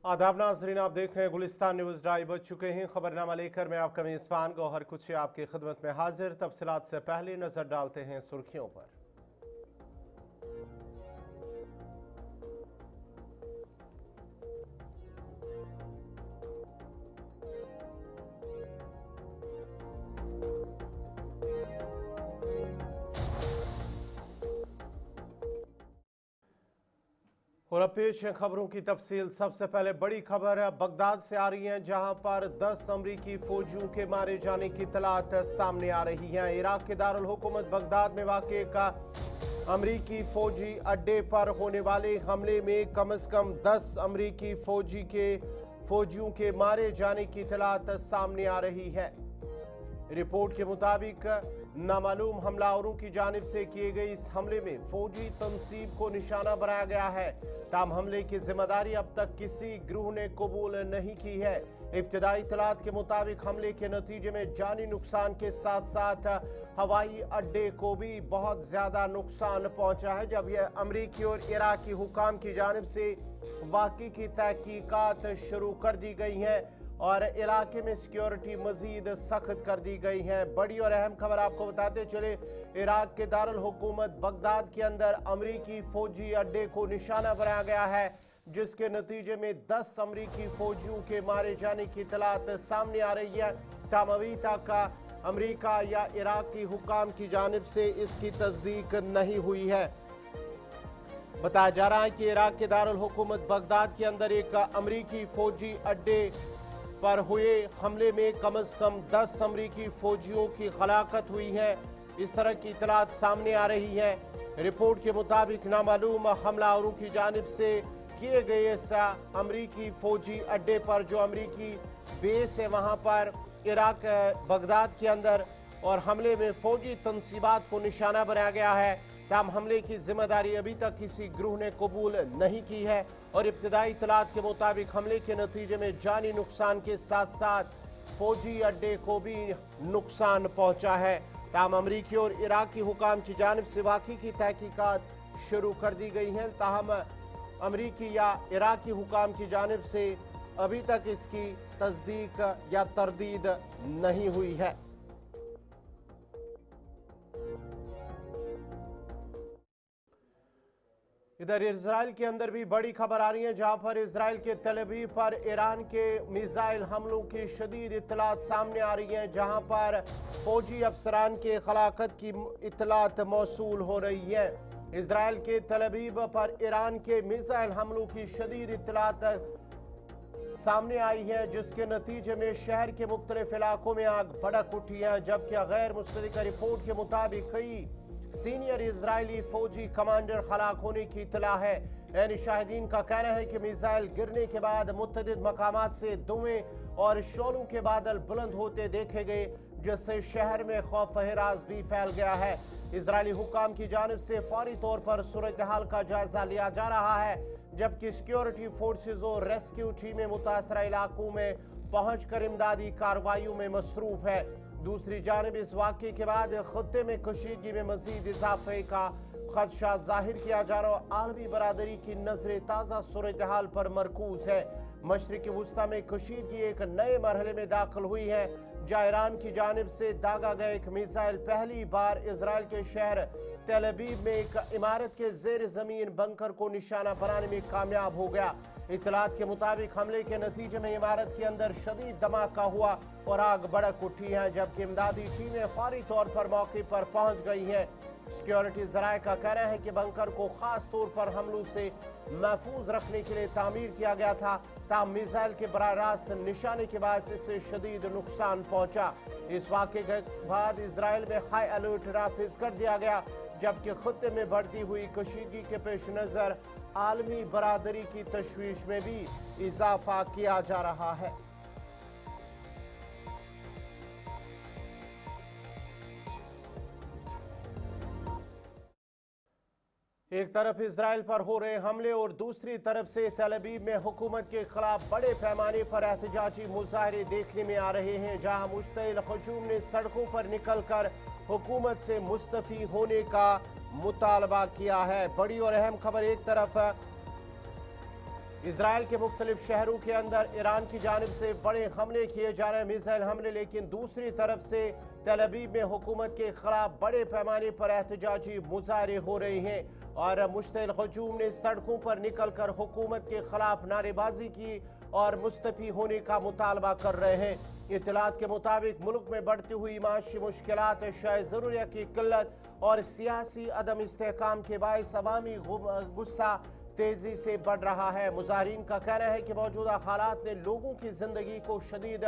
आदाब नाज़रीन, आप देख रहे हैं गुलिस्तान न्यूज़ ड्राइव। बज चुके हैं खबरनामा लेकर मैं आपका मेज़बान गौहर कुछ आपकी खिदमत में हाजिर। तफसीलात से पहले नजर डालते हैं सुर्खियों पर। और अब पेश है खबरों की तफसील। सबसे पहले बड़ी खबर बगदाद से आ रही है, जहां पर 10 अमरीकी फौजियों के मारे जाने की इत्तलात सामने आ रही है। इराक के दारुल हुकूमत बगदाद में वाक़े का अमरीकी फौजी अड्डे पर होने वाले हमले में कम से कम 10 अमरीकी फौजियों के मारे जाने की इत्तलात सामने आ रही है। रिपोर्ट के मुताबिक नामालूम हमलावरों की जानिब से किए गए इस हमले में फौजी तंसीब को निशाना बनाया गया है। ताम हमले की जिम्मेदारी अब तक किसी ग्रुप ने कबूल नहीं की है। इब्तिदाई इत्तलात के मुताबिक हमले के नतीजे में जानी नुकसान के साथ साथ हवाई अड्डे को भी बहुत ज्यादा नुकसान पहुंचा है। जब यह अमरीकी और इराकी हुकाम की जानिब से वाक़ई की तहकीकात शुरू कर दी गई हैं और इलाके में सिक्योरिटी मजीद सख्त कर दी गई है। बड़ी और अहम खबर आपको बताते चले, इराक के दारुल हुकूमत बगदाद के अंदर अमरीकी फौजी अड्डे को निशाना बनाया गया है, जिसके नतीजे में 10 अमरीकी फौजियों के मारे जाने की इत्तलात सामने आ रही है। ताम अभी तक अमरीका या इराकी हुकाम की जानिब से इसकी तस्दीक नहीं हुई है। बताया जा रहा है कि इराक के दारुल हुकूमत बगदाद के अंदर एक अमरीकी फौजी अड्डे पर हुए हमले में कम से कम 10 अमरीकी फौजियों की हलाकत हुई है। इस तरह की इत्तलात सामने आ रही है। रिपोर्ट के मुताबिक नामालूम हमलावरों की जानिब से किए गए इस अमरीकी फौजी अड्डे पर, जो अमरीकी बेस है वहां पर इराक बगदाद के अंदर, और हमले में फौजी तंसीबात को निशाना बनाया गया है। ताम हमले की जिम्मेदारी अभी तक किसी ग्रुप ने कबूल नहीं की है और इब्तिदाई इत्तलात के मुताबिक हमले के नतीजे में जानी नुकसान के साथ साथ फौजी अड्डे को भी नुकसान पहुंचा है। ताम अमरीकी और इराकी हुकाम की जानिब से वाक़ई की तहकीकात शुरू कर दी गई हैं। ताहम अमरीकी या इराकी हुकाम की जानिब से अभी तक इसकी तस्दीक या तरदीद नहीं हुई है। इधर इजराइल के अंदर भी बड़ी खबर आ रही है, जहां पर इजराइल के तेल अवीव पर ईरान के मिसाइल हमलों की शदीद इत्तलात सामने आ रही हैं, जहां पर फौजी अफसरान के हलाकत की इत्तलात मौसूल हो रही है। इजराइल के तेल अवीव पर ईरान के मिसाइल हमलों की शदीद इत्तलात सामने आई है, जिसके नतीजे में शहर के मुख्तलिफ इलाकों में आग भड़क उठी है। जबकि गैर मुस्तरका रिपोर्ट के मुताबिक कई सीनियर इजरायली फौजी कमांडर हलाक होने की इत्तला है। यानी शाहिदीन का कहना है कि मिसाइल गिरने के बाद मुतअद्दिद मकामात से धुएं और शोलों के बादल बुलंद होते देखे गए, जिससे शहर में खौफ हिरास भी फैल गया है। इजरायली हुकाम की जानिब से फौरी तौर पर सूरत हाल का जायजा लिया जा रहा है, जबकि सिक्योरिटी फोर्सेज और रेस्क्यू टीमें मुतासरा इलाकों में पहुंच कर इमदादी कार्रवाइयों में मसरूफ है। दूसरी जानिब इस वाक़े के बाद खत्ते में कशीदगी में मजीद इजाफे का खदशा जाहिर किया जा रहा है। आलमी बरादरी की नजरें ताज़ा सूरत हाल पर मरकूज है। मशरिकी वुस्ता में कशीदगी एक नए मरहले में दाखिल हुई है, जहाँ ईरान की जानिब से दागा गया एक मिसाइल पहली बार इजराइल के शहर तेल अवीव में एक इमारत के जेर जमीन बंकर को निशाना बनाने में कामयाब हो गया। इत्तलात के मुताबिक हमले के नतीजे में इमारत के अंदर शदीद धमाका हुआ और आग भड़क उठी है, जबकि इमदादी टीमें फौरी तौर पर मौके पर पहुंच गई हैं। सिक्योरिटी जराये का कहना है कि बंकर को खास तौर पर हमलों से महफूज रखने के लिए तामीर किया गया था। ताहम मिसाइल के बराह रास्त निशाने के बाद इससे शदीद नुकसान पहुंचा। इस वाक़े के बाद इजराइल में हाई अलर्ट नाफिज कर दिया गया, जबकि खत्ते में बढ़ती हुई कशीदगी के पेश नजर आलमी बरादरी की तशवीश में भी इजाफा किया जा रहा है। एक तरफ इजराइल पर हो रहे हमले और दूसरी तरफ से तेल अवीव में हुकूमत के खिलाफ बड़े पैमाने पर एहतजाजी मुजाहरे देखने में आ रहे हैं, जहां मुश्तइल हजूम ने सड़कों पर निकलकर हुकूमत से मुस्तफी होने का मुतालबा किया है। बड़ी और अहम खबर, एक तरफ इसराइल के मुख्तलिफ शहरों के अंदर ईरान की जानिब से बड़े हमले किए जा रहे हैं, मिसाइल हमले, लेकिन दूसरी तरफ से तेल अवीव में हुकूमत के खिलाफ बड़े पैमाने पर एहतजाजी मुजाहरे हो रहे हैं और मुश्तइल हजूम ने सड़कों पर निकल कर हुकूमत के खिलाफ नारेबाजी की और मुस्तफी होने का मुतालबा कर रहे हैं। इत्तलात के मुताबिक मुल्क में बढ़ती हुई माशी मुश्किलात, अशाए ज़रूरिया की किल्लत और सियासी अदम इस्तेहकाम के बायस अवामी गुस्सा तेजी से बढ़ रहा है। मुजाहिरीन का कहना है कि मौजूदा हालात ने लोगों की जिंदगी को शदीद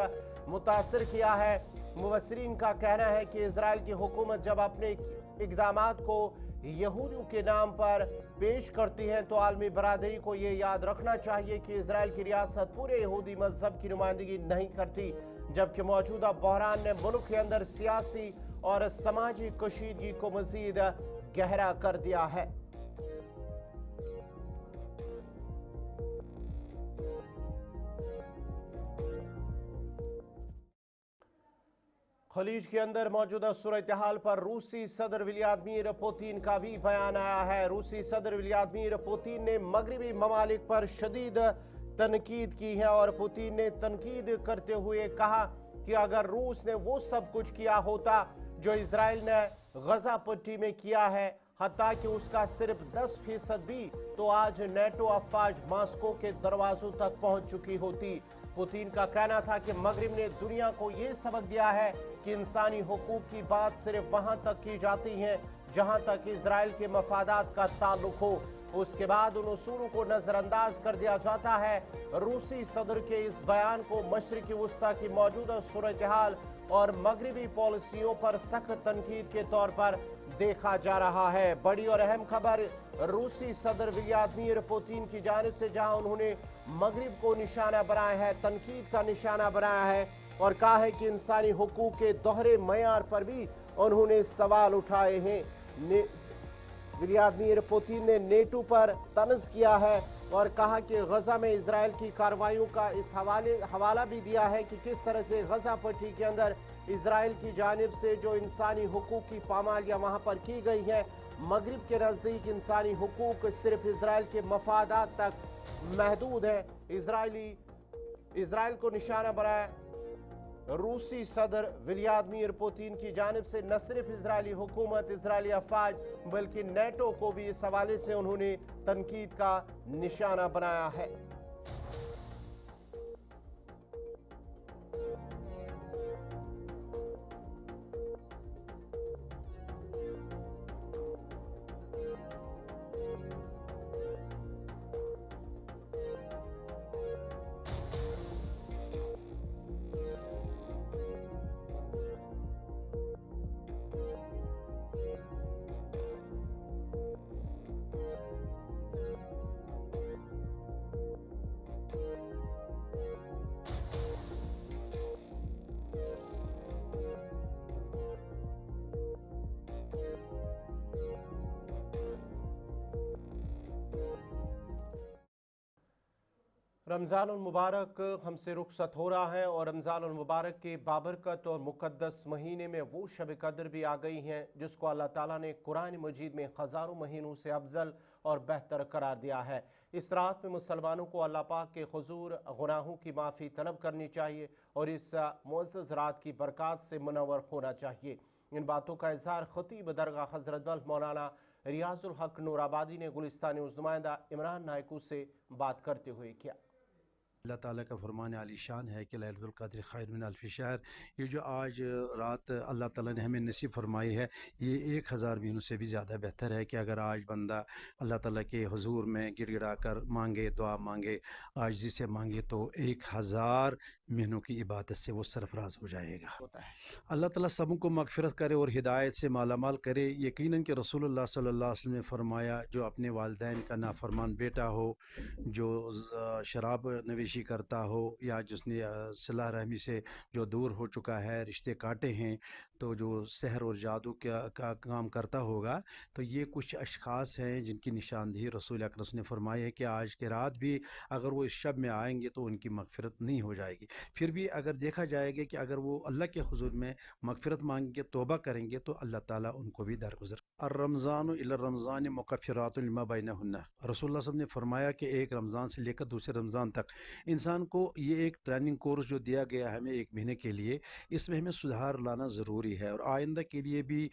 मुतासर किया है। मुबसरीन का कहना है कि इजराइल की हुकूमत जब अपने इकदामात को यहूदियों के नाम पर पेश करती है तो आलमी बरादरी को ये याद रखना चाहिए कि इजराइल की रियासत पूरे यहूदी मजहब की नुमाइंदगी नहीं करती, जबकि मौजूदा बहरान ने मुल्क के अंदर सियासी और समाजी कशीदगी को मजीद गहरा कर दिया है। खलीज के अंदर मौजूदा सूरत हाल पर रूसी सदर व्लादिमीर पुतिन का भी बयान आया है। रूसी सदर व्लादिमीर पुतिन ने मगरबी ममालिक पर शदीद तनकीद की है और पुतिन ने तनकीद करते हुए कहा कि अगर रूस ने वो सब कुछ किया होता जो इजराइल ने गजा पट्टी में किया है, हत्ता कि उसका सिर्फ 10% भी, तो आज नेटो अफवाज मास्को के दरवाजों तक पहुंच चुकी होती। पुतिन का कहना था कि मगरिब ने दुनिया को ये सबक दिया है कि इंसानी हुकूक की बात सिर्फ वहां तक की जाती है जहां तक इजराइल के मफादात का ताल्लुक हो, उसके बाद उन उसूलों को नजरअंदाज कर दिया जाता है। रूसी सदर के इस बयान को मशरिकी वस्ता की मौजूदा सूरत हाल और मगरबी पॉलिसियों पर सख्त तनकीद के तौर पर देखा जा रहा है। बड़ी और अहम खबर रूसी सदर व्लादिमीर पुतिन की जानिब से, जहां उन्होंने मगरिब को निशाना बनाया है, तनकीद का निशाना बनाया है और कहा है कि इंसानी हुकूक के दोहरे मयार पर भी उन्होंने सवाल उठाए हैं। व्लादिमीर पुतिन ने नेटो पर तंज किया है और कहा कि गजा में इजराइल की कार्रवाइयों का इस हवाला भी दिया है कि किस तरह से गजा पट्टी के अंदर इजराइल की जानिब से जो इंसानी हुकूक की पामालियां वहां पर की गई है, मगरिब के नजदीक इंसानी हुकूक सिर्फ इजराइल के मफादात तक महदूद है। इजराइल को निशाना बनाया रूसी सदर व्लादिमीर पुतिन की जानिब से न सिर्फ इजरायली हुकूमत, इजरायली अफवाज, बल्कि नेटो को भी इस हवाले से उन्होंने तनकीद का निशाना बनाया है। रमज़ान मुबारक हमसे रुखसत हो रहा है और रमज़ान मुबारक के बाबरकत और मुक़द्दस महीने में वो शब कदर भी आ गई हैं जिसको अल्लाह ताला ने कुरान मजीद में हज़ारों महीनों से अफजल और बेहतर करार दिया है। इस रात में मुसलमानों को अल्लाह पाक के हुज़ूर गुनाहों की माफ़ी तलब करनी चाहिए और इस मुअज़्ज़ज़ रात की बरक़ात से मुनव्वर होना चाहिए। इन बातों का इज़हार ख़तीब दरगाह हज़रत बल्ख मौलाना रियाजुल हक नूराबादी ने गुलिस्तानी नुमाइंदा इमरान नायकू से बात करते हुए किया। अल्लाह ताला का फरमान आलीशान है कि लैलतुल क़द्र खैर मिन अल्फ़ि शहर, ये जो आज रात अल्लाह ताला ने हमें नसीब फरमाई है, ये 1000 महीनों से भी ज़्यादा बेहतर है कि अगर आज बंदा अल्लाह ताला के हुजूर में गिड़गिड़ा कर मांगे, दुआ मांगे, आजिज़ी से मांगे तो 1000 महीनों की इबादत से वो सरफराज हो जाएगा। अल्लाह ताला सबों को मगफिरत करे और हिदायत से मालामाल करे। यकीनन कि रसूलुल्लाह सल्लल्लाहु अलैहि वसल्लम ने फरमाया, जो अपने वालिदैन का नाफरमान बेटा हो, जो शराब नवीश بدمعاشی کرتا ہو یا جس نے صلہ رحمی سے جو دور ہو چکا ہے، رشتے کاٹے ہیں، تو جو سحر اور جادو کا کام کرتا ہوگا، تو یہ کچھ اشخاص ہیں جن کی نشاندہی رسول اکرم نے فرمائی ہے کہ آج کے رات بھی اگر وہ اس شب میں آئیں گے تو ان کی مغفرت نہیں ہو جائے گی۔ پھر بھی اگر دیکھا جائے گا کہ اگر وہ اللہ کے حضور میں مغفرت مانگیں گے، توبہ کریں گے، تو اللہ تعالیٰ ان کو بھی درگزر۔ الرمضان الی الرمضان مکفرات لما بینہن، رسول اللہ صلی اللہ علیہ وسلم نے فرمایا کہ ایک رمضان سے لے کر دوسرے رمضان تک انسان کو یہ ایک ٹریننگ کورس جو دیا گیا ہے ہمیں 1 مہینے کے لیے، اس میں ہمیں سدھار لانا ضروری ہے، اور آئندہ کے لیے بھی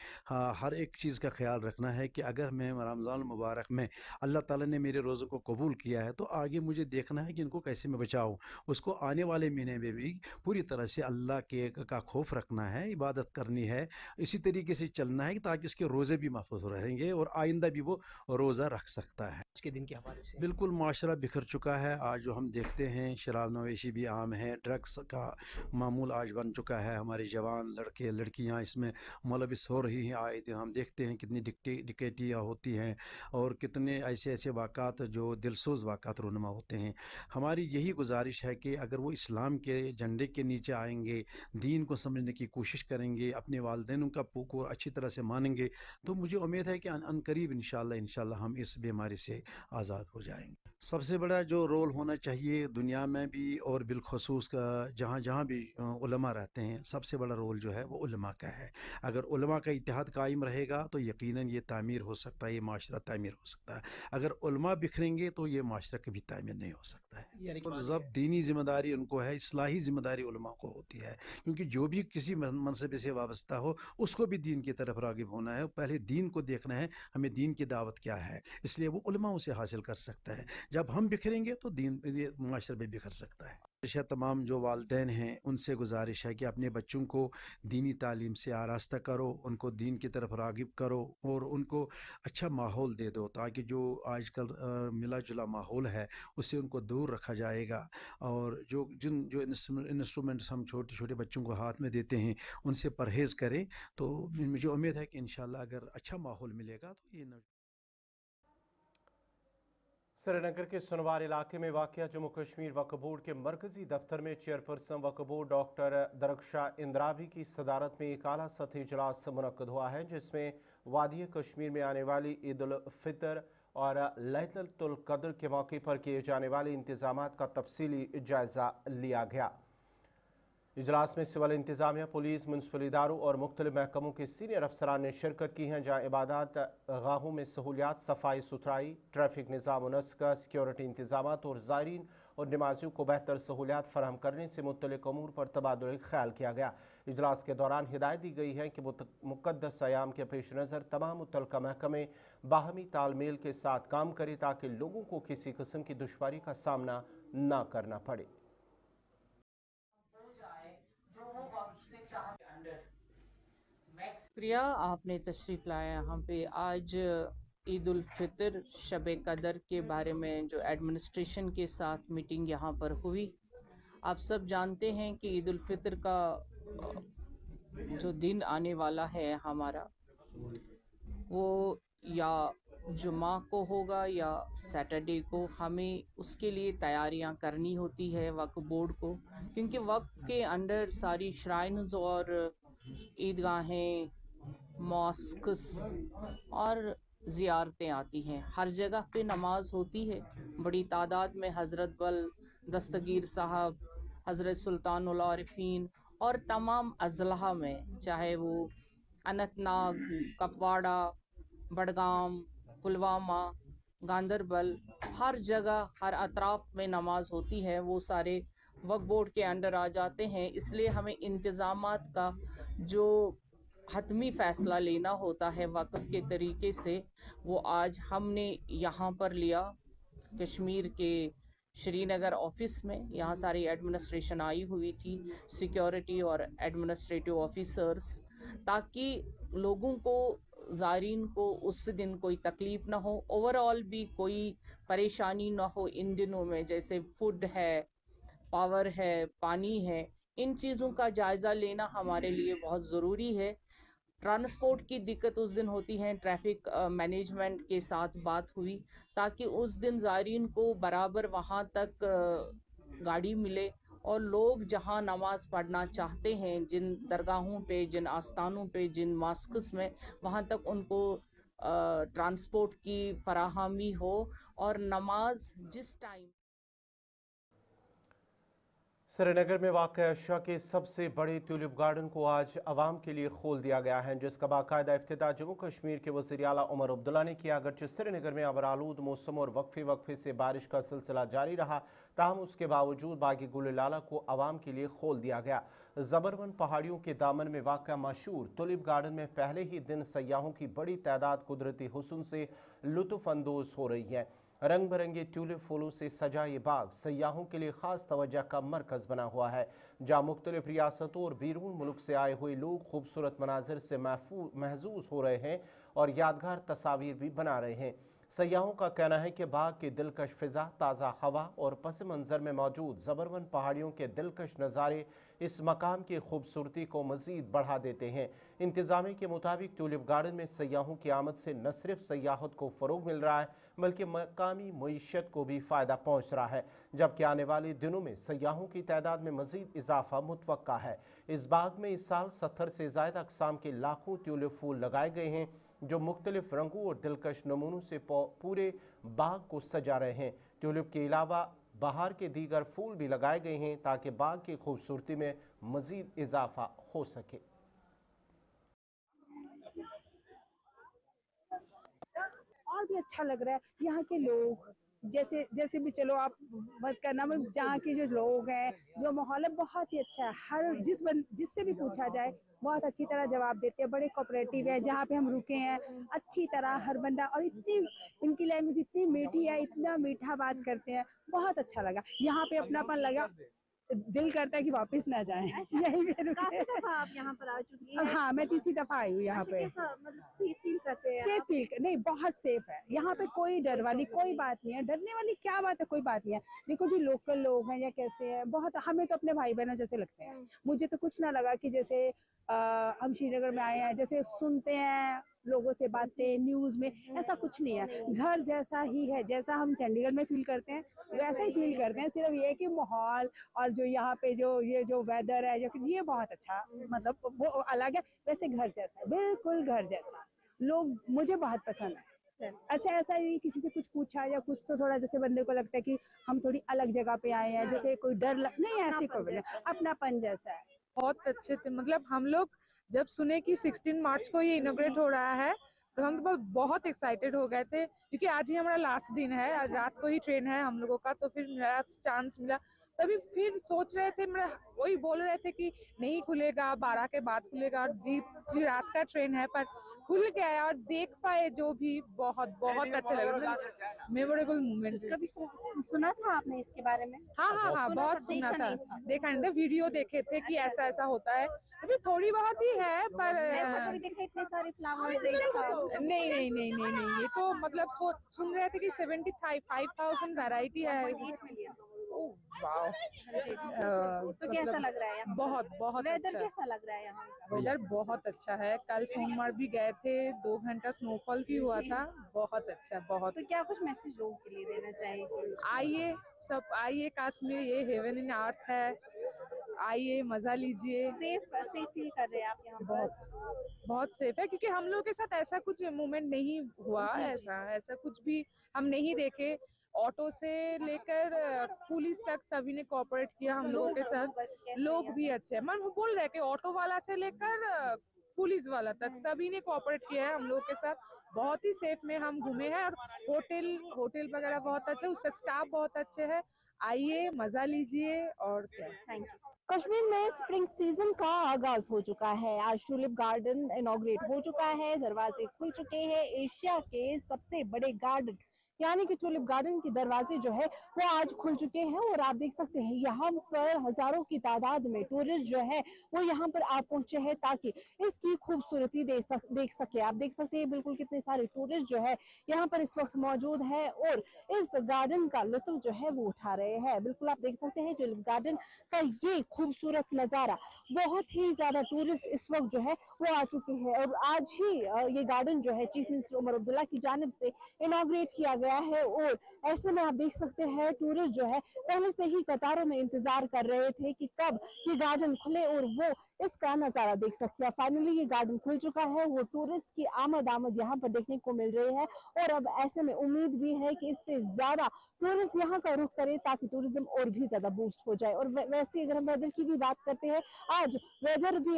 ہر ایک چیز کا خیال رکھنا ہے کہ اگر میں رمضان المبارک میں اللہ تعالیٰ نے میرے روزے کو قبول کیا ہے، تو آگے مجھے دیکھنا ہے کہ ان کو کیسے میں بچاؤں، اس کو آنے والے مہینے میں بھی پوری طرح سے اللہ کا خوف رکھنا ہے، عبادت کرنی ہے، اسی طریقے سے چلنا ہے تاکہ اس کے روزے بھی محفوظ رہیں گے اور آئندہ بھی وہ روزہ رکھ سکتا ہے۔ آج کے دن کے حوالے سے بالکل معاشرہ بکھر چکا ہے، آج جو ہم دیکھتے ہیں شراب نوشی بھی عام ہے، ڈرگس کا معمول آج بن چکا ہے، ہمارے جوان لڑکے لڑکیاں اس میں ملوث ہو رہی ہیں، آئے دن ہم دیکھتے ہیں کتنی ڈکیتیاں ہوتی ہیں اور کتنے ایسے واقعات جو دلسوز واقعات رونما ہوتے ہیں۔ ہماری یہی گزارش ہے کہ اگر وہ اسلام کے جھنڈے کے نیچے آئیں گے، دین کو سمجھنے کی کوشش کریں گے، اپنے والدین کا کو اچھی طرح سے مانیں گے، تو مجھے امید ہے کہ ان قریب انشاءاللہ ہم اس بیماری سے آزاد ہو جائیں گے۔ سب سے بڑا جو رول ہونا چاہیے دنیا میں بھی اور بالخصوص جہاں بھی علماء رہتے ہیں، سب سے بڑا رول جو ہے وہ علماء کا ہے۔ اگر علماء کا اتحاد قائم رہے گا تو یقیناً یہ تعمیر ہو سکتا ہے، یہ معاشرہ تعمیر ہو سکتا ہے۔ اگر علماء بکھریں گے تو یہ معاشرہ کبھی تعمیر نہیں ہو سکتا ہے۔ یعنی کہ اور ضبط دینی ذمہ داری ان کو ہے، اصلاحی ذمہ داری علماء کو ہوتی ہے، کیونکہ جو بھی کسی منصب سے وابستہ ہو اس کو بھی دین کی طرف راغب ہونا ہے، پہلے دین کو دیکھنا ہے، ہمیں دین کی دعوت کیا ہے، اس لیے وہ علماء سے حاصل کر سکتا ہے۔ جب ہم بکھریں گے تو دین معاشرہ بھی بکھر سکتا ہے۔ تمام جو والدین ہیں ان سے گزارش ہے کہ اپنے بچوں کو دینی تعلیم سے آراستہ کرو، ان کو دین کی طرف راغب کرو اور ان کو اچھا ماحول دے دو، تاکہ جو آج کل ملا جلا ماحول ہے اس سے ان کو دور رکھا جائے گا، اور جو انسٹرومنٹس ہم چھوٹے چھوٹے بچوں کو ہاتھ میں دیتے ہیں ان سے پرہیز کریں، تو مجھے امید ہے کہ انشاءاللہ اگر اچھا ماحول ملے گا تو یہ سری نگر کے سنوار علاقے میں واقع جموں کشمیر وقف بورڈ کے مرکزی دفتر میں چیئرپرسن وقف بورڈ ڈاکٹر درخشاں اندرابی کی صدارت میں ایک اعلیٰ سطحی اجلاس منعقد ہوا ہے، جس میں وادی کشمیر میں آنے والی عید الفطر اور لیلۃ القدر کے موقع پر کیے جانے والے انتظامات کا تفصیلی جائزہ لیا گیا۔ اجلاس میں سول انتظامیہ، پولیس، میونسپل اداروں اور مختلف محکموں کے سینئر افسران نے شرکت کی ہیں، جہاں عبادات گاہوں میں سہولیات، صفائی ستھرائی، ٹریفک نظام و نسق، سیکیورٹی انتظامات اور زائرین اور نمازیوں کو بہتر سہولیات فراہم کرنے سے متعلق امور پر تبادلہ خیال کیا گیا۔ اجلاس کے دوران ہدایت دی گئی ہے کہ مقدس ایام کے پیش نظر تمام متعلقہ محکمے باہمی تال میل کے ساتھ کام کریں تاکہ لوگوں کو کسی قسم کی دشواری کا سامنا نہ کرنا پڑے۔ شکریہ، آپ نے تشریف لایا یہاں پہ۔ آج عید الفطر شب قدر کے بارے میں جو ایڈمنسٹریشن کے ساتھ میٹنگ یہاں پر ہوئی، آپ سب جانتے ہیں کہ عید الفطر کا جو دن آنے والا ہے ہمارا، وہ یا جمعہ کو ہوگا یا سیٹرڈے کو۔ ہمیں اس کے لیے تیاریاں کرنی ہوتی ہے وقف بورڈ کو، کیونکہ وقف کے انڈر ساری شرائنز اور عیدگاہیں، ماسکس اور زیارتیں آتی ہیں، ہر جگہ پہ نماز ہوتی ہے بڑی تعداد میں۔ حضرت بل دستگیر صاحب، حضرت سلطان العارفین اور تمام اضلاع میں، چاہے وہ اننت ناگ، کپواڑہ، بڈگام، پلوامہ، گاندربل، ہر جگہ ہر اطراف میں نماز ہوتی ہے، وہ سارے وقف بورڈ کے انڈر آ جاتے ہیں۔ اس لیے ہمیں انتظامات کا جو حتمی فیصلہ لینا ہوتا ہے وقف کے طریقے سے، وہ آج ہم نے یہاں پر لیا کشمیر کے شری نگر آفس میں۔ یہاں ساری ایڈمنسٹریشن آئی ہوئی تھی، سیکیورٹی اور ایڈمنسٹریٹو آفیسرز، تاکہ لوگوں کو، زائرین کو اس دن کوئی تکلیف نہ ہو، اوورآل بھی کوئی پریشانی نہ ہو ان دنوں میں، جیسے فوڈ ہے، پاور ہے، پانی ہے، ان چیزوں کا جائزہ لینا ہمارے لیے بہت ضروری ہے۔ ٹرانسپورٹ کی دقت اس دن ہوتی ہے، ٹریفک مینجمنٹ کے ساتھ بات ہوئی تاکہ اس دن زائرین کو برابر وہاں تک गाड़ी मिले और लोग जहां नमाज पढ़ना चाहते हैं, जिन दरगाहों पे, जिन आस्थानों पे, जिन मॉस्क्स में, वहां तक उनको ट्रांसपोर्ट की फराहमी हो और नमाज जिस टाइम। श्रीनगर में वाक़ एशिया के सबसे बड़े ट्यूलिप गार्डन को आज अवाम के लिए खोल दिया गया है, जिसका बाकायदा इफ्तिताह जम्मू कश्मीर के वज़ीर आला उमर अब्दुल्ला ने किया। अगरचे श्रीनगर में अबरालूद मौसम और वक्फे से बारिश का सिलसिला जारी रहा, ताहम उसके बावजूद बागी गुल लाला को अवाम के लिए खोल दिया गया। ज़बरवन पहाड़ियों के दामन में वाक़ मशहूर ट्यूलिप गार्डन में पहले ही दिन सयाहों की बड़ी तादाद कुदरती हुस्न से लुत्फ़ अंदोज़ हो रही है। रंग बिरंगे ट्यूलिप फूलों से सजा ये बाग सयाहों के लिए खास तवज्जो का मरकज बना हुआ है, जहाँ मुख्तलिफ रियासतों और बैरून मुल्क से आए हुए लोग खूबसूरत मनाजिर से महजूज हो रहे हैं और यादगार तस्वीर भी बना रहे हैं। सयाहों का कहना है कि बाग की दिलकश फिजा, ताज़ा हवा और पस मंज़र में मौजूद ज़बरवन पहाड़ियों के दिलकश नज़ारे इस मकाम की खूबसूरती को मज़ीद बढ़ा देते हैं। इंतज़ामिया के मुताबिक ट्यूलिप गार्डन में सयाहों की आमद से न सिर्फ सयाहत को फ़रोग मिल रहा है, बल्कि मकामी मईशत को भी फ़ायदा पहुँच रहा है, जबकि आने वाले दिनों में सयाहों की तादाद में मज़ीद इजाफा मुतवक्का है। इस बाग में इस साल 70 से ज़्यादा अक़साम के लाखों ट्यूलिप फूल लगाए गए हैं, जो मुख्तलिफ रंगों और दिलकश नमूनों से पूरे बाग को सजा रहे हैं। ट्यूलिप के अलावा बहार के दीगर फूल भी लगाए गए हैं ताकि बाग की खूबसूरती में मज़ीद इजाफा हो सके। और भी अच्छा लग रहा है यहाँ के लोग, जैसे भी चलो आप मत करना, जहाँ के जो लोग हैं, जो माहौल है बहुत ही अच्छा है। हर जिससे भी पूछा जाए बहुत अच्छी तरह जवाब देते हैं, बड़े कोऑपरेटिव है। जहाँ पे हम रुके हैं अच्छी तरह हर बंदा, और इतनी इनकी लैंग्वेज इतनी मीठी है, इतना मीठा बात करते हैं, बहुत अच्छा लगा। यहाँ पे अपनापन लगा, दिल करता है कि वापस ना जाएं। अच्छा, यहीं पे रुके। काफी दफा आप यहाँ पर आ चुकी हैं। हाँ, मैं तीसरी दफा आई हूँ यहाँ पे। कैसा, मतलब सेफ फील करते हैं? सेफ फील नहीं, बहुत सेफ है यहाँ पे, कोई डर वाली कोई बात नहीं है। डरने वाली क्या बात है, कोई बात नहीं है। देखो जी, लोकल लोग हैं या कैसे हैं, बहुत हमें तो अपने भाई बहनों जैसे लगते हैं। मुझे तो कुछ ना लगा कि जैसे हम श्रीनगर में आए हैं, जैसे सुनते हैं लोगों से बातें न्यूज़ में, ऐसा कुछ नहीं है। घर जैसा ही है, जैसा हम चंडीगढ़ में फील करते हैं वैसा ही फील करते हैं। सिर्फ ये कि माहौल और जो यहाँ पे जो वेदर है, ये बहुत अच्छा, मतलब वो अलग है। वैसे घर जैसा, बिल्कुल घर जैसा। लोग मुझे बहुत पसंद है। अच्छा, ऐसा नहीं किसी से कुछ पूछा या कुछ, तो थोड़ा जैसे बंदे को लगता है कि हम थोड़ी अलग जगह पे आए हैं, जैसे कोई नहीं, ऐसे कोई अपनापन जैसा है। बहुत अच्छे थे, मतलब हम लोग जब सुने कि 16 मार्च को ये इनॉग्रेट हो रहा है तो हम तो बहुत एक्साइटेड हो गए थे, क्योंकि आज ही हमारा लास्ट दिन है, आज रात को ही ट्रेन है हम लोगों का। तो फिर मेरा चांस मिला, तभी फिर सोच रहे थे, वही बोल रहे थे कि नहीं खुलेगा, 12 के बाद खुलेगा, जी रात का ट्रेन है, पर खुल गया और देख पाए जो भी बहुत बहुत अच्छा लगा। Memorable moment. कभी सुना था आपने इसके बारे में? हाँ, बहुत सुना था, देखा नहीं था, वीडियो देखे थे कि ऐसा ऐसा होता है। अभी थोड़ी बहुत ही है, पर ऐसा कभी देखा इतने सारे फ्लावर्स नहीं, ये तो मतलब सुन रहे थे कि 75,000 वैरायटी है। तो कैसा लग रहा है? बहुत वेदर अच्छा। कैसा लग रहा है यहाँ का? वेदर बहुत अच्छा है। कल सोमवार भी गए थे, 2 घंटा स्नोफॉल भी हुआ था, बहुत अच्छा, बहुत। तो क्या कुछ मैसेज लोगों के लिए देना चाहिए? आइए कश्मीर, ये हेवन इन अर्थ है, आइए मजा लीजिए। सेफ फील कर रहे हैं आप यहाँ पर? बहुत सेफ है, क्योंकि हम लोग के साथ ऐसा कुछ मोमेंट नहीं हुआ, ऐसा कुछ भी हम नहीं देखे। ऑटो से लेकर पुलिस तक सभी ने कोऑपरेट किया हम लोगों के साथ। लोग भी अच्छे हैं, मैं बोल रहे कि ऑटो वाला से लेकर पुलिस वाला तक सभी ने कोऑपरेट किया है हम लोगों के साथ। बहुत ही सेफ में हम घूमे हैं, और होटल वगैरह बहुत अच्छे, उसका स्टाफ बहुत अच्छे है। आइए मजा लीजिए, और क्या। Thank you. कश्मीर में स्प्रिंग सीजन का आगाज हो चुका है। आज ट्यूलिप गार्डन इनॉग्रेट हो चुका है, दरवाजे खुल चुके हैं। एशिया के सबसे बड़े गार्डन यानी कि ट्यूलिप गार्डन के दरवाजे जो है वो आज खुल चुके हैं, और आप देख सकते हैं यहाँ पर हजारों की तादाद में टूरिस्ट जो है वो यहाँ पर आ पहुंचे हैं ताकि इसकी खूबसूरती देख सके। आप देख सकते हैं बिल्कुल कितने सारे टूरिस्ट जो है यहाँ पर इस वक्त मौजूद है और इस गार्डन का लुत्फ जो है वो उठा रहे हैं। बिल्कुल आप देख सकते हैं ट्यूलिप गार्डन का ये खूबसूरत नजारा, बहुत ही ज्यादा टूरिस्ट इस वक्त जो है वो आ चुके हैं। और आज ही ये गार्डन जो है चीफ मिनिस्टर उमर अब्दुल्ला की जानिब से इनॉग्रेट किया गया गया है और ऐसे में आप देख सकते हैं टूरिस्ट जो है पहले से ही कतारों में इंतजार कर रहे थे कि कब ये गार्डन खुले और वो इसका नजारा देख सके। फाइनली ये गार्डन खुल चुका है, वो टूरिस्ट की आमद यहाँ पर देखने को मिल रही है और अब ऐसे में उम्मीद भी है कि इससे ज्यादा टूरिस्ट यहाँ का रुख करे ताकि टूरिज्म और भी ज्यादा बूस्ट हो जाए। और वैसे अगर हम वेदर की भी बात करते हैं,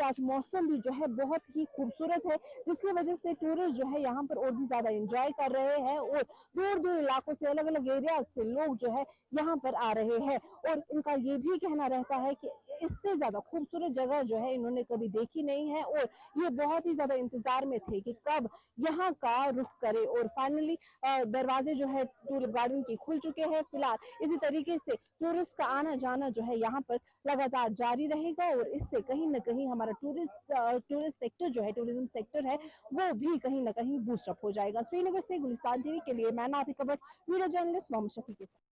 आज मौसम भी जो है बहुत ही खूबसूरत है, जिसकी वजह से टूरिस्ट जो है यहाँ पर और भी ज्यादा एंजॉय कर रहे हैं और दूर दूर इलाकों से, अलग अलग एरिया से लोग जो है यहाँ पर आ रहे हैं और इनका ये भी कहना रहता है कि इससे ज्यादा खूबसूरत जगह जो है इन्होंने कभी देखी नहीं है और ये बहुत ही ज्यादा इंतजार में थे कि कब यहाँ का रुख करे। और फाइनली दरवाजे जो है टूलिप गार्डन के खुल चुके हैं। फिलहाल इसी तरीके से टूरिस्ट का आना जाना जो है यहाँ पर लगातार जारी रहेगा और इससे कहीं ना कहीं हमारा टूरिस्ट सेक्टर जो है, टूरिज्म सेक्टर है, वो भी कहीं ना कहीं बूस्ट अप हो जाएगा। श्रीनगर से गुलिस्तान टीवी के लिए मैं नाथी कबट, वीडियो जर्नलिस्ट मोहम्मद शफी के साथ।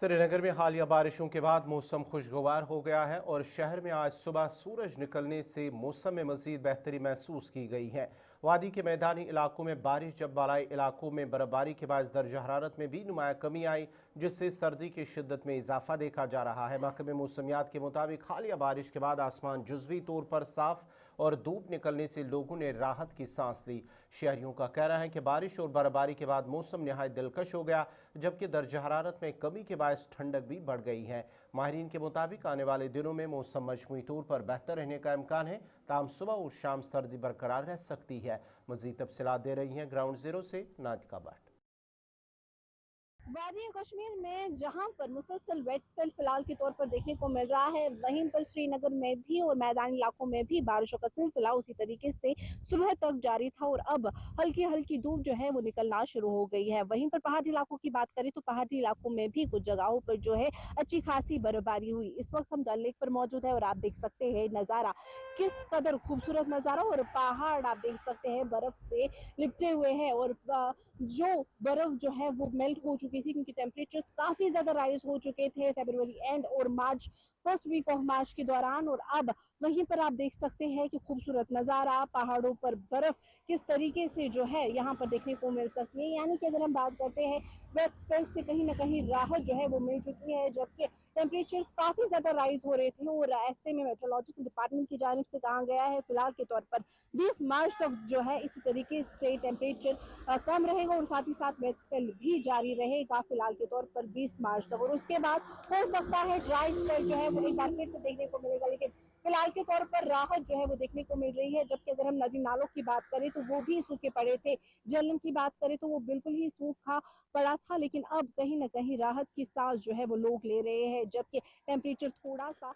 श्रीनगर में हालिया बारिशों के बाद मौसम खुशगवार हो गया है और शहर में आज सुबह सूरज निकलने से मौसम में मजीद बेहतरी महसूस की गई है। वादी के मैदानी इलाकों में बारिश, जब बालाई इलाकों में बर्फबारी के बाद दर्ज हरारत में भी नुमाया कमी आई, जिससे सर्दी की शिद्दत में इजाफा देखा जा रहा है। महकमे मौसमियात के मुताबिक हालिया बारिश के बाद आसमान जुज़वी तौर पर साफ और धूप निकलने से लोगों ने राहत की सांस ली। शहरियों का कहना है कि बारिश और बर्फबारी के बाद मौसम नहायत दिलकश हो गया, जबकि दर्ज हरारत में कमी के बायस ठंडक भी बढ़ गई है। माहिरीन के मुताबिक आने वाले दिनों में मौसम मजमूई तौर पर बेहतर रहने का इम्कान है, ताहम सुबह और शाम सर्दी बरकरार रह सकती है। मजीद तफसीलात दे रही हैं ग्राउंड जीरो से नादिका भट्ट। वादी कश्मीर में जहां पर मुसलसल वेट स्पेल फिलहाल के तौर पर देखने को मिल रहा है, वहीं पर श्रीनगर में भी और मैदानी इलाकों में भी बारिशों का सिलसिला उसी तरीके से सुबह तक जारी था और अब हल्की हल्की धूप जो है वो निकलना शुरू हो गई है। वहीं पर पहाड़ी इलाकों की बात करें तो पहाड़ी इलाकों में भी कुछ जगहों पर जो है अच्छी खासी बर्फबारी हुई। इस वक्त हम डल लेक पर मौजूद है और आप देख सकते हैं नज़ारा, किस कदर खूबसूरत नज़ारा, और पहाड़ आप देख सकते हैं बर्फ से लिपटे हुए हैं और जो बर्फ जो है वो मेल्ट हो चुकी थी क्योंकि टेम्परेचर्स काफी ज्यादा राइज हो चुके थे फरवरी एंड और मार्च, फर्स्ट वीक ऑफ मार्च के दौरान। और अब वहीं पर आप देख सकते हैं कि खूबसूरत नज़ारा, पहाड़ों पर बर्फ किस तरीके से जो है यहाँ पर देखने को मिल सकती है। यानी कि अगर हम बात करते हैं वेट स्पेल से कहीं ना कहीं राहत जो है वो मिल चुकी है, जबकि टेम्परेचर्स काफी ज्यादा राइज हो रहे थे और ऐसे में मेट्रोलॉजिकल डिपार्टमेंट की जानिब से कहा गया है फिलहाल के तौर पर 20 मार्च तक जो है इसी तरीके से टेम्परेचर कम रहेगा और साथ ही साथ वेट स्पेल भी जारी रहेगा फिलहाल के तौर पर 20 मार्च तक। और उसके बाद हो सकता है ड्राई स्पेल जो है वो एक बार फिर से देखने को मिलेगा, लेकिन फिलहाल के तौर पर राहत जो है वो देखने को मिल रही है। जबकि अगर हम नदी नालों की बात करें तो वो भी सूखे पड़े थे, झेलम की बात करें तो वो बिल्कुल ही सूखा पड़ा था, लेकिन अब कहीं ना कहीं राहत की सांस जो है वो लोग ले रहे हैं, जबकि टेम्परेचर थोड़ा सा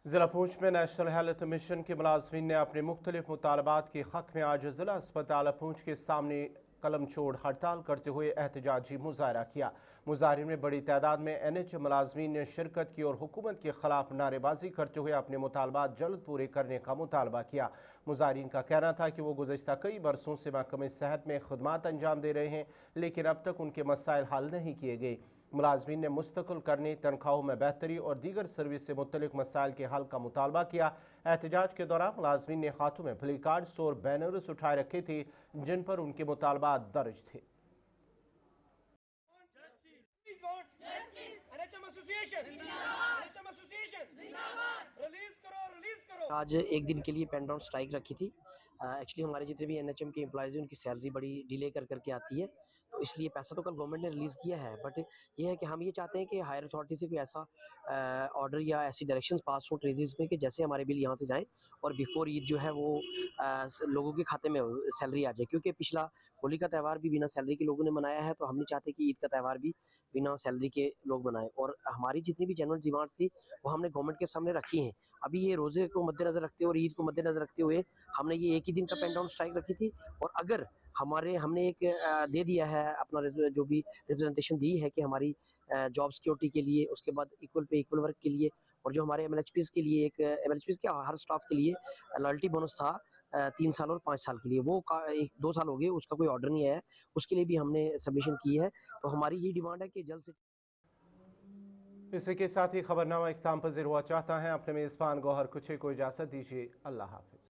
जिला पूंछ में नेशनल हेल्थ मिशन के मुलाजमीन ने अपने मुख्तलिफ मुतालबात के हक में आज जिला अस्पताल पूंछ के सामने कलम छोड़ हड़ताल करते हुए एहतजाजी मुजाहरा किया। मुजाहरीन में बड़ी तादाद में NH मुलाजमीन ने शिरकत की और हुकूमत के खिलाफ नारेबाजी करते हुए अपने मुतालबात जल्द पूरे करने का मुतालबा किया। मुजाहरीन का कहना था कि वो गुज़श्ता कई बरसों से महकमे सेहत में खदमात अंजाम दे रहे हैं, लेकिन अब तक उनके मसाइल हल नहीं किए गए। मुलाजमीन ने मुस्तकिल करने, तनख्वाहों में बेहतरी और दीगर सर्विस से मुतल्लिक मसाइल के हल का मुतालबा किया। एहतजाज के दौरान मुलाजमीन ने हाथों में प्ले कार्ड्स और बैनर्स उठाए रखे थे जिन पर उनके मुतालबात दर्ज थे। आज एक दिन के लिए पेन डाउन स्ट्राइक रखी थी। एक्चुअली हमारे जितने भी NHM के एम्प्लॉयज़ हैं उनकी सैलरी बड़ी डिले करके आती है, तो इसलिए पैसा तो कल गवर्नमेंट ने रिलीज़ किया है, बट ये है कि हम ये चाहते हैं कि हायर अथॉरिटी से कोई ऐसा ऑर्डर या ऐसी डायरेक्शंस पास हो ट्रेजेस में कि जैसे हमारे बिल यहाँ से जाएं और बिफोर ईद जो है वो लोगों के खाते में सैलरी आ जाए, क्योंकि पिछला होली का त्यौहार भी बिना सैलरी के लोगों ने मनाया है, तो हम नहीं चाहते कि ईद का त्यौहार भी बिना सैलरी के लोग मनाएं। और हमारी जितनी भी जेन्युइन डिमांड्स थी वो हमने गवर्नमेंट के सामने रखी हैं। अभी ये रोज़े को मद्देनज़र रखते हुए और ईद को मद्देनज़र रखते हुए हमने ये एक ही दिन का पेन डाउन स्ट्राइक रखी थी। और अगर हमने एक दे दिया है अपना जो भी रिप्रेजेंटेशन दी है कि हमारी जॉब सिक्योरिटी के लिए, उसके बाद इक्वल पे इक्वल वर्क के लिए, और जो हमारे MLHPs के लिए एक MLHPs के हर स्टाफ के लिए लॉयल्टी बोनस था 3 साल और 5 साल के लिए, वो 2 साल हो गए, उसका कोई ऑर्डर नहीं आया है, उसके लिए भी हमने सबमिशन की है। तो हमारी ये डिमांड है कि जल्द से इसी के साथ ही खबरनामा इख्तिताम पज़ीर हुआ चाहता है। अपने मेज़बान गौहर कुछे को इजाज़त दीजिए। अल्लाह हाफ़िज़।